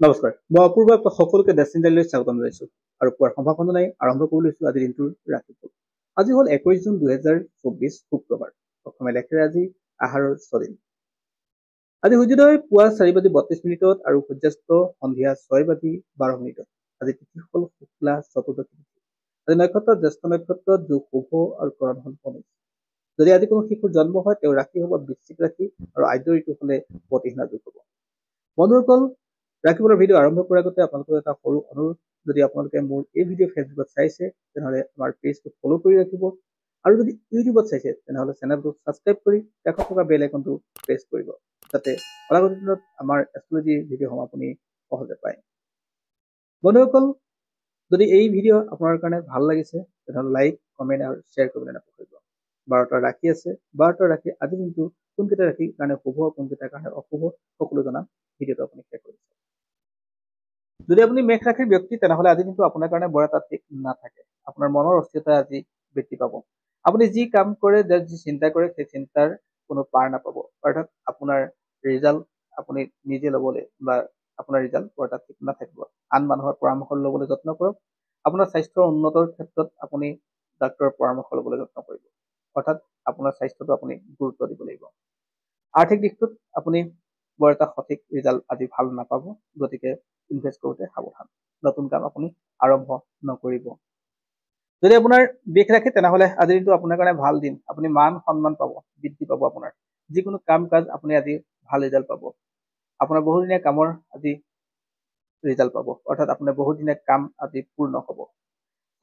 নমস্কাৰ, মই অপূৰ্ব সকলোকে ডেষ্টিনিলৈ স্বাগতম জনাইছো আৰু পুৱাৰ সম্ভাষণ জনাই আৰম্ভ কৰি লৈছো আজিৰ দিনটোৰ ৰাতিপুৱা। আজি হ'ল 21 জুন 2024 শুক্ৰবাৰ। অসমীয়া লেখেৰে আজি আহাৰৰ 6 দিন। আজি সূৰ্যোদয় পুৱা 4:32 আৰু সূৰ্যাস্ত সন্ধিয়া 6:12। আজি তিথি হ'ল শুক্লা চতুৰ্দশী তিথি। আজি নক্ষত্ৰ জ্যেষ্ঠ নক্ষত্ৰত যোগ শুভ আৰু কৰণ হ'ল পনিৰ। যদি আজি কোনো শিশুৰ জন্ম হয় তেওঁৰ ৰাশি হ'ব বৃশ্চিক ৰাশি আৰু আদ্য ঋতু হ'লে প্ৰতিহীনা যোগ হ'ব। বন্ধুসকল, ৰাখিবলৈ ভিডিঅ' আৰম্ভ কৰাৰ আগতে আপোনালোকৰ এটা সৰু অনুৰোধ, যদি আপোনালোকে মোৰ এই ভিডিঅ' ফেচবুকত চাইছে তেনেহ'লে আমাৰ পেজটো ফ'ল' কৰি ৰাখিব আৰু যদি ইউটিউবত চাইছে তেনেহ'লে চেনেলটো ছাবস্ক্ৰাইব কৰি কাষত থকা বেল আইকনটো প্ৰেছ কৰিব, যাতে অনাগত দিনত আমাৰ এষ্ট্ৰলজি ভিডিঅ'সমূহ আপুনি সহজে পায়। বন্ধুসকল, যদি এই ভিডিঅ' আপোনাৰ কাৰণে ভাল লাগিছে তেনেহ'লে লাইক, কমেণ্ট আৰু শ্বেয়াৰ কৰিবলৈ নাপাহৰিব। 12টা ৰাশি আছে, 12টা ৰাশি আজি কিন্তু কোনকেইটা ৰাশিৰ কাৰণে শুভ, কোনকেইটাৰ কাৰণে অশুভ সকলো জনা ভিডিঅ'টো আপুনি শেষ কৰিছে। যদি আপুনি মেঘ ৰাশিৰ ব্যক্তি তেনেহ'লে আজি কিন্তু আপোনাৰ কাৰণে বৰ এটা ঠিক নাথাকে। আপোনাৰ মনৰ অস্থিৰতা আজি বৃদ্ধি পাব। আপুনি যি কাম কৰে, যি চিন্তা কৰে সেই চিন্তাৰ কোনো পাৰ নাপাব। অৰ্থাৎ আপোনাৰ ৰিজাল্ট আপুনি নিজে ল'বলৈ বা আপোনাৰ ৰিজাল্ট বৰ এটা ঠিক নাথাকিব। আন মানুহৰ পৰামৰ্শ ল'বলৈ যত্ন কৰক। আপোনাৰ স্বাস্থ্যৰ উন্নতৰ ক্ষেত্ৰত আপুনি ডাক্তৰৰ পৰামৰ্শ ল'বলৈ যত্ন কৰিব। অৰ্থাৎ আপোনাৰ স্বাস্থ্যটো আপুনি গুৰুত্ব দিব লাগিব। আৰ্থিক দিশটোত আপুনি বৰ এটা সঠিক ৰিজাল্ট আজি ভাল নাপাব, গতিকে ইনভেষ্ট কৰোঁতে সাৱধান। নতুন কাম আপুনি আৰম্ভ নকৰিব। যদি আপোনাৰ বৃষ ৰাশি তেনেহ'লে আজিৰ দিনটো আপোনাৰ কাৰণে ভাল দিন। আপুনি মান সন্মান পাব, বৃদ্ধি পাব। আপোনাৰ যিকোনো কাম কাজ আপুনি আজি ভাল ৰিজাল্ট পাব। আপোনাৰ বহুদিনীয়া কামৰ আজি ৰিজাল্ট পাব, অৰ্থাৎ আপোনাৰ বহুদিনীয়া কাম আজি পূৰ্ণ হ'ব।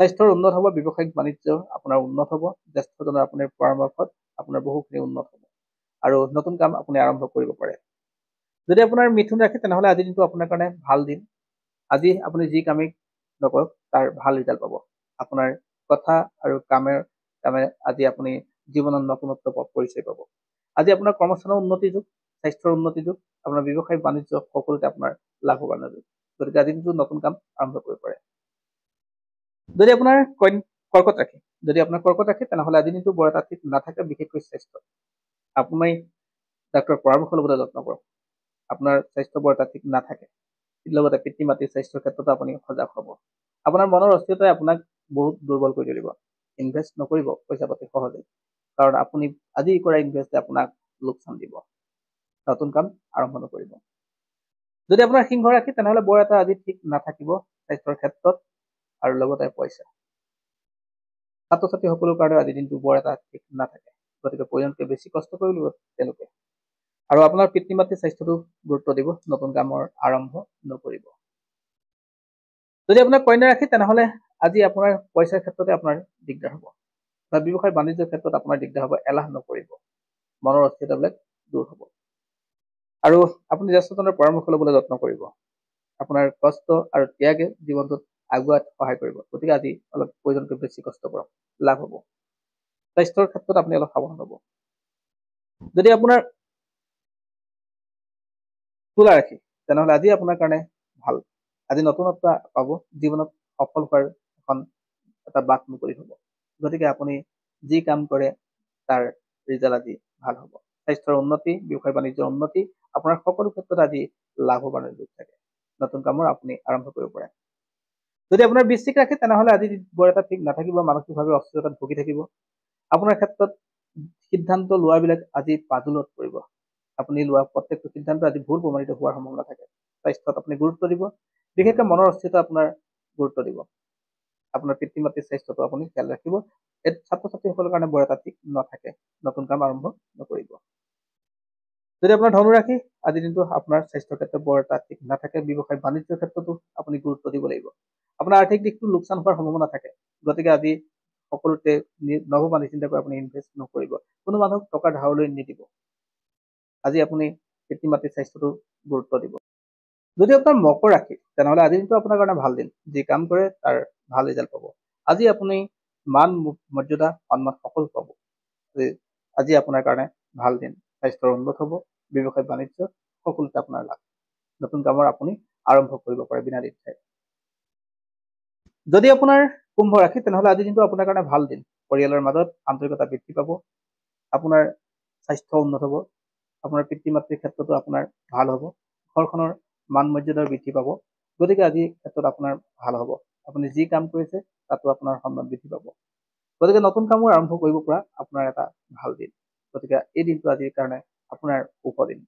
স্বাস্থ্যৰ উন্নত হ'ব, ব্যৱসায়িক বাণিজ্য আপোনাৰ উন্নত হ'ব, জ্যেষ্ঠজনৰ আপোনাৰ পৰামৰ্শত আপোনাৰ বহুখিনি উন্নত হ'ব আৰু নতুন কাম আপুনি আৰম্ভ কৰিব পাৰে। যদি আপোনাৰ মিথুন ৰাশি তেনেহ'লে আজিৰ দিনটো আপোনাৰ কাৰণে ভাল দিন। আজি আপুনি যি কামেই নকৰক তাৰ ভাল ৰিজাল্ট পাব। আপোনাৰ কথা আৰু কামে আজি আপুনি জীৱনত নতুনত্ব পৰিচয় পাব। আজি আপোনাৰ কৰ্মস্থানৰ উন্নতি যুগ, স্বাস্থ্যৰ উন্নতি যুগ, আপোনাৰ ব্যৱসায়িক বাণিজ্য সকলোতে আপোনাৰ লাভৱানৰ যুগ। গতিকে আজিৰ দিনটো নতুন কাম আৰম্ভ কৰিব পাৰে। যদি আপোনাৰ কৰ্কট ৰাশি, তেনেহ'লে আজিৰ দিনটো বৰ এটা ঠিক নাথাকে, বিশেষকৈ স্বাস্থ্য। আপুনি ডাক্তৰৰ পৰামৰ্শ ল'বলৈ যত্ন কৰক। আপোনাৰ স্বাস্থ্য বৰ এটা ঠিক নাথাকে। লগতে পিতৃ মাতৃৰ স্বাস্থ্যৰ ক্ষেত্ৰতো আপুনি সজাগ হ'ব। আপোনাৰ মনৰ অস্থিৰতাই আপোনাক বহুত দুৰ্বল কৰি তুলিব। ইনভেষ্ট নকৰিব পইচা পাতি সহজে, কাৰণ আপুনি আজি কৰা ইনভেষ্টে আপোনাক লোকচান দিব। নতুন কাম আৰম্ভ নকৰিব। যদি আপোনাৰ সিংহ ৰাশি তেনেহ'লে বৰ এটা আজি ঠিক নাথাকিব স্বাস্থ্যৰ ক্ষেত্ৰত আৰু লগতে পইচা। ছাত্ৰ ছাত্ৰীসকলৰ কাৰণে আজিৰ দিনটো বৰ এটা ঠিক নাথাকে, গতিকে প্ৰয়োজনতকৈ বেছি কষ্ট কৰিব লাগিব তেওঁলোকে। আৰু আপোনাৰ পিতৃ মাতৃৰ স্বাস্থ্যটো গুৰুত্ব দিব, নতুন কামৰ আৰম্ভ নকৰিব। যদি আপোনাৰ কন্যা ৰাশি তেনেহ'লে আজি আপোনাৰ পইচাৰ ক্ষেত্ৰতে আপোনাৰ দিগদাৰ হ'ব বা ব্যৱসায় বাণিজ্যৰ ক্ষেত্ৰত আপোনাৰ দিগদাৰ হ'ব। এলাহ নকৰিব, মনৰ অস্থিৰতাবিলাক দূৰ হ'ব আৰু আপুনি জ্যেষ্ঠজনৰ পৰামৰ্শ ল'বলৈ যত্ন কৰিব। আপোনাৰ কষ্ট আৰু ত্যাগে জীৱনটোত আগুৱাত সহায় কৰিব, গতিকে আজি অলপ প্ৰয়োজনতকৈ বেছি কষ্ট কৰক, লাভ হ'ব। স্বাস্থ্যৰ ক্ষেত্ৰত আপুনি অলপ সাৱধান হ'ব। যদি আপোনাৰ তুলা ৰাশি তেনেহ'লে আজি আপোনাৰ কাৰণে ভাল। আজি নতুনত্ব পাব, জীৱনত সফল হোৱাৰ এখন এটা বাট মুকলি হ'ব। গতিকে আপুনি যি কাম কৰে তাৰ ৰিজাল্ট আজি ভাল হ'ব। স্বাস্থ্যৰ উন্নতি, ব্যৱসায় বাণিজ্যৰ উন্নতি, আপোনাৰ সকলো ক্ষেত্ৰত আজি লাভৱানৰ যোগ থাকে। নতুন কামৰ আপুনি আৰম্ভ কৰিব পাৰে। যদি আপোনাৰ বৃশ্চিক ৰাশি তেনেহ'লে আজি বৰ এটা ঠিক নাথাকিব, মানসিকভাৱে অস্থিৰতাত ভুগি থাকিব। আপোনাৰ ক্ষেত্ৰত সিদ্ধান্ত লোৱাবিলাক আজি পাজলত পৰিব। আপুনি লোৱা প্ৰত্যেকটো সিদ্ধান্ত আজি ভুল প্ৰমাণিত হোৱাৰ সম্ভাৱনা থাকে। স্বাস্থ্যত আপুনি গুৰুত্ব দিব, বিশেষকৈ মনৰ অস্থিৰতা আপোনাৰ গুৰুত্ব দিব। আপোনাৰ পিতৃ মাতৃৰ স্বাস্থ্যটো আপুনি খেয়াল ৰাখিব। এই ছাত্ৰ ছাত্ৰীসকলৰ কাৰণে বৰ এটা ঠিক নাথাকে, নতুন কাম আৰম্ভ নকৰিব। যদি আপোনাৰ ধনু ৰাশি, আজিৰ দিনটো আপোনাৰ স্বাস্থ্যৰ ক্ষেত্ৰত বৰ এটা ঠিক নাথাকে, ব্যৱসায় বাণিজ্যৰ ক্ষেত্ৰতো আপুনি গুৰুত্ব দিব লাগিব। আপোনাৰ আৰ্থিক দিশটো লোকচান হোৱাৰ সম্ভাৱনা থাকে, গতিকে আজি সকলোতে নভবা নিচিন্তা কৰি আপুনি ইনভেষ্ট নকৰিব। কোনো মানুহক টকা ধাৰলৈ নিদিব। আজি আপুনি পিতৃ মাতৃৰ স্বাস্থ্যটো গুৰুত্ব দিব। যদি আপোনাৰ মকৰ ৰাশি তেনেহ'লে আজিৰ দিনটো আপোনাৰ কাৰণে ভাল দিন। যি কাম কৰে তাৰ ভাল ৰিজাল্ট পাব। আজি আপুনি মান মৰ্যাদা সন্মান সকলো পাব। আজি আপোনাৰ কাৰণে ভাল দিন। স্বাস্থ্যৰ উন্নত হ'ব, ব্যৱসায় বাণিজ্য সকলোতে আপোনাৰ লাভ। নতুন কামৰ আপুনি আৰম্ভ কৰিব পাৰে বিনা দ্বিধাই। যদি আপোনাৰ কুম্ভ ৰাশি তেনেহ'লে আজিৰ দিনটো আপোনাৰ কাৰণে ভাল দিন। পৰিয়ালৰ মাজত আন্তৰিকতা বৃদ্ধি পাব, আপোনাৰ স্বাস্থ্য উন্নত হ'ব, আপোনাৰ পিতৃ মাতৃৰ ক্ষেত্ৰতো আপোনাৰ ভাল হ'ব, ঘৰখনৰ মান মৰ্যাদাৰ বৃদ্ধি পাব। গতিকে আজি ক্ষেত্ৰত আপোনাৰ ভাল হ'ব। আপুনি যি কাম কৰিছে তাতো আপোনাৰ সন্মান বৃদ্ধি পাব। গতিকে নতুন কামো আৰম্ভ কৰিব পৰা আপোনাৰ এটা ভাল দিন। গতিকে এই দিনটো আজিৰ কাৰণে আপোনাৰ শুভ দিন।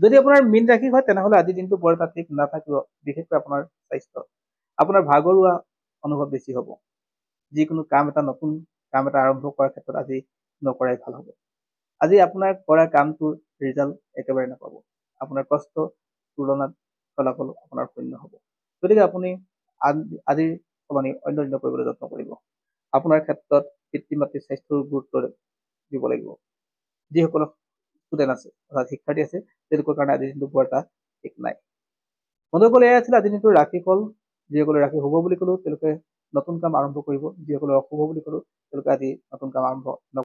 যদি আপোনাৰ মীন ৰাশি হয় তেনেহ'লে আজিৰ দিনটো বৰ এটা ঠিক নাথাকিব, বিশেষকৈ আপোনাৰ স্বাস্থ্য। আপোনাৰ ভাগৰুৱা অনুভৱ বেছি হ'ব। যিকোনো নতুন কাম এটা আৰম্ভ কৰাৰ ক্ষেত্ৰত আজি নকৰাই ভাল হ'ব। আজি আপোনাৰ কৰা কামটোৰ ৰিজাল্ট একেবাৰে নাপাব। আপোনাৰ কষ্ট তুলনাত ফলাফল আপোনাৰ শূন্য হ'ব। গতিকে আপুনি আজিৰ সলনি অন্য কৰিবলৈ যত্ন কৰিব। আপোনাৰ ক্ষেত্ৰত পিতৃ মাতৃৰ স্বাস্থ্যৰ গুৰুত্ব দিব লাগিব। যিসকল ষ্টুডেণ্ট আছে অৰ্থাৎ শিক্ষাৰ্থী আছে তেওঁলোকৰ কাৰণে আজিৰ দিনটো বৰ এটা ঠিক নাই। বন্ধুসকল, এয়াই আছিল আজিৰ দিনটোৰ ৰাশিফল। যিসকলে ৰাশি শুভ বুলি ক'লো তেওঁলোকে নতুন কাম আৰম্ভ কৰিব, যিসকলে অশুভ বুলি ক'লো তেওঁলোকে আজি নতুন কাম আৰম্ভ